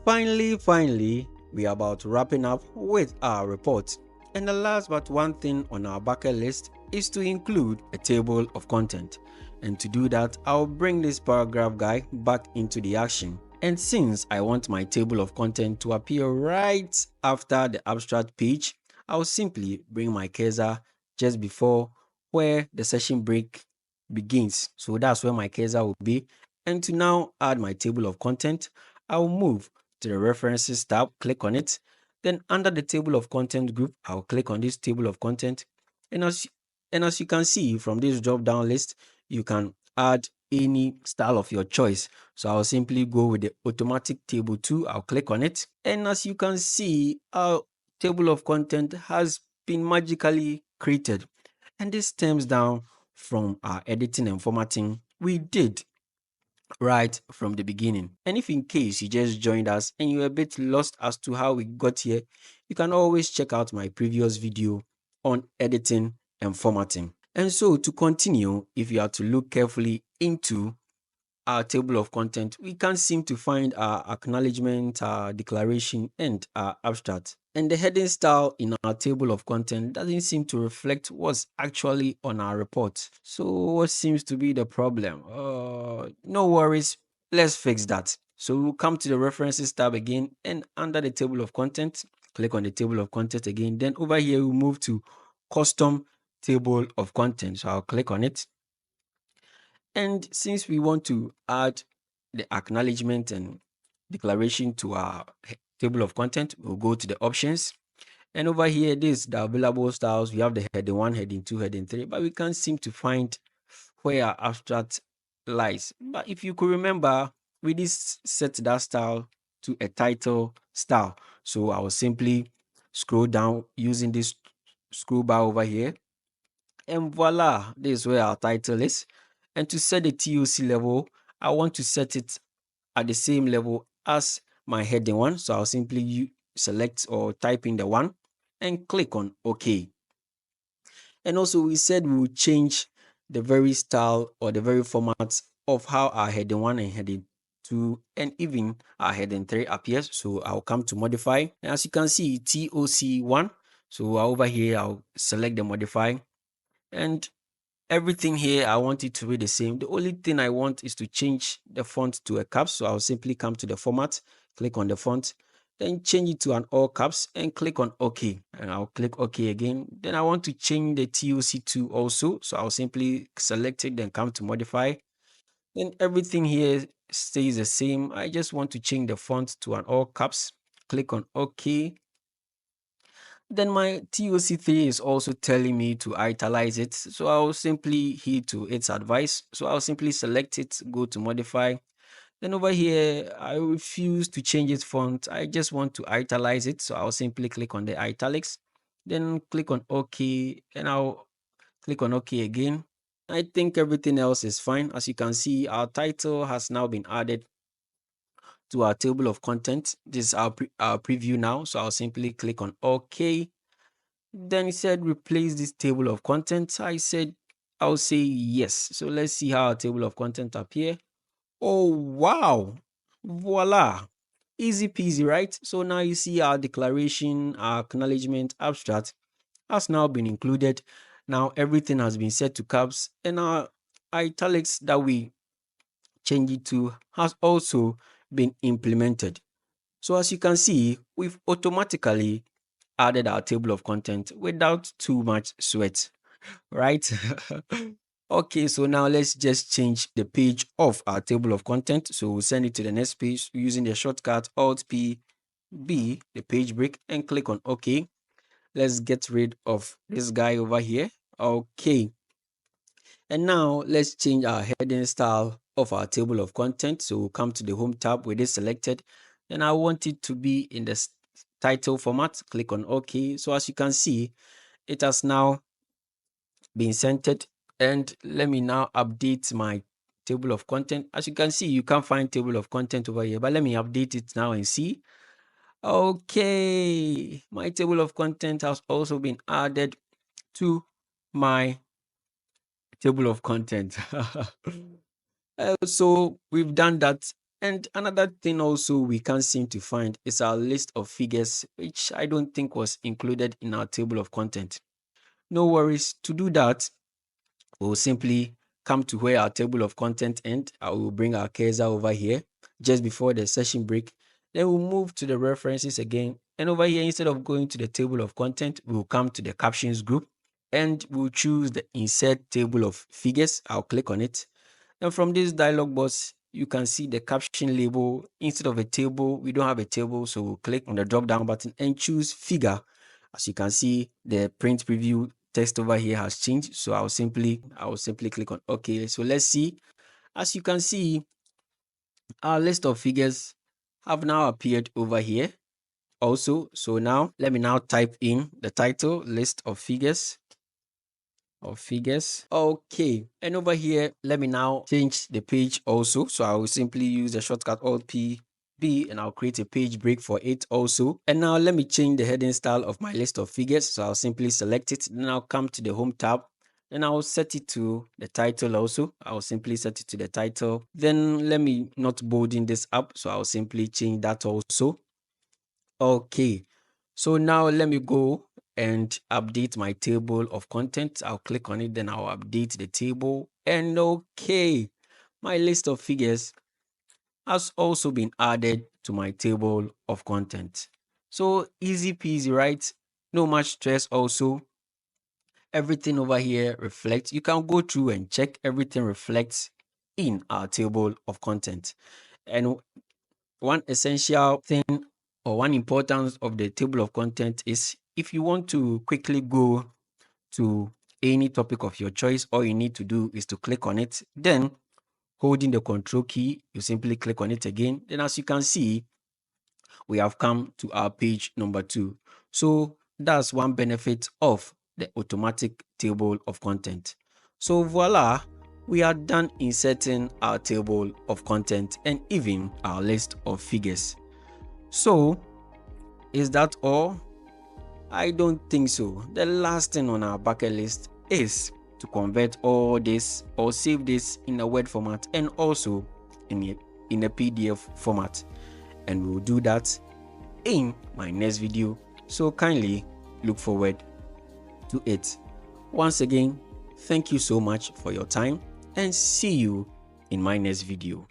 Finally, we are about wrapping up with our report. And the last but one thing on our bucket list is to include a table of content. And to do that, I'll bring this paragraph guy back into the action. And since I want my table of content to appear right after the abstract page, I'll simply bring my cursor just before where the session break begins. So that's where my cursor will be. And to now add my table of content, I'll move to the references tab, click on it. Then under the table of content group, I'll click on this table of content. And as you can see from this drop down list, you can add any style of your choice. So I'll simply go with the automatic table 2. I'll click on it. And as you can see, our table of content has been magically created. And this stems down from our editing and formatting we did right from the beginning. And if in case you just joined us and you're a bit lost as to how we got here, you can always check out my previous video on editing and formatting. And so to continue, if you are to look carefully into our table of content, we can't seem to find our acknowledgement, our declaration, and our abstract. And the heading style in our table of content doesn't seem to reflect what's actually on our report. So, what seems to be the problem? No worries, let's fix that. So, we'll come to the references tab again, and under the table of content, click on the table of content again. Then, over here, we'll move to custom table of content. So, I'll click on it. And since we want to add the acknowledgement and declaration to our table of content, we'll go to the options. And over here, this the available styles. We have the heading 1, heading 2, heading 3, but we can't seem to find where our abstract lies. But if you could remember, we did set that style to a title style. So I will simply scroll down using this scroll bar over here. And voila, this is where our title is. And to set the TOC level, I want to set it at the same level as my heading 1. So I'll simply select or type in the 1 and click on OK. And also we said we will change the very style or the very format of how our heading 1 and heading 2 and even our heading 3 appears. So I'll come to modify. And as you can see, TOC 1. So over here, I'll select the modify. And everything here, I want it to be the same. The only thing I want is to change the font to a caps. So I'll simply come to the format, click on the font, then change it to an all caps and click on OK. And I'll click OK again. Then I want to change the TOC to also. So I'll simply select it, then come to modify. Then everything here stays the same. I just want to change the font to an all caps. Click on OK. Then my TOC3 is also telling me to italize it. So I'll simply heed to its advice. So I'll simply select it, go to modify. Then over here, I refuse to change its font. I just want to italize it. So I'll simply click on the italics, then click on OK, and I'll click on OK again. I think everything else is fine. As you can see, our title has now been added to our table of content. This is our preview now. So I'll simply click on OK. Then it said replace this table of contents. I said I'll say yes. So let's see how our table of content appear. Oh wow, voila, easy peasy, right? So now you see our declaration, our acknowledgement abstract has now been included. Now everything has been set to caps, and our italics that we change it to has also been implemented. So as you can see, we've automatically added our table of content without too much sweat, right? Okay, so now let's just change the page of our table of content. So we'll send it to the next page using the shortcut Alt P B, the page break, and click on OK. Let's get rid of this guy over here. Okay. And now let's change our heading style of our table of content. So we'll come to the home tab with it selected. Then I want it to be in the title format. Click on OK. So as you can see, it has now been centered. And let me now update my table of content. As you can see, you can't find table of content over here, but let me update it now and see. Okay, my table of content has also been added to my table of content. So we've done that And another thing also we can't seem to find is our list of figures, which I don't think was included in our table of content. No worries. To do that, we'll simply come to where our table of content ends. I will bring our cursor over here just before the session break. Then we'll move to the references again. And over here, instead of going to the table of content, we'll come to the captions group and we'll choose the insert table of figures. I'll click on it. And from this dialog box, you can see the caption label. Instead of a table, we don't have a table. So we'll click on the drop down button and choose figure. As you can see, the print preview text over here has changed. So I will simply click on OK. So let's see. As you can see, our list of figures have now appeared over here also. So now let me now type in the title, list of figures. Okay, and over here let me now change the page also. So I will simply use the shortcut Alt P B and I'll create a page break for it also. And now let me change the heading style of my list of figures. So I'll simply select it, then I'll come to the home tab, then I'll set it to the title also. I'll simply set it to the title. Then let me not bolding this up, so I'll simply change that also. Okay, so now let me go and update my table of content. I'll click on it, then I'll update the table. And okay, my list of figures has also been added to my table of content. So easy peasy, right? No much stress also. Everything over here reflects. You can go through and check everything reflects in our table of content. And one essential thing or one importance of the table of content is if you want to quickly go to any topic of your choice, all you need to do is to click on it. Then holding the control key, you simply click on it again. Then as you can see, we have come to our page number 2. So that's one benefit of the automatic table of content. So voila, we are done inserting our table of content and even our list of figures. So is that all? I don't think so. The last thing on our bucket list is to convert all this or save this in a Word format and also in a PDF format. And we'll do that in my next video. So kindly look forward to it. Once again, thank you so much for your time and see you in my next video.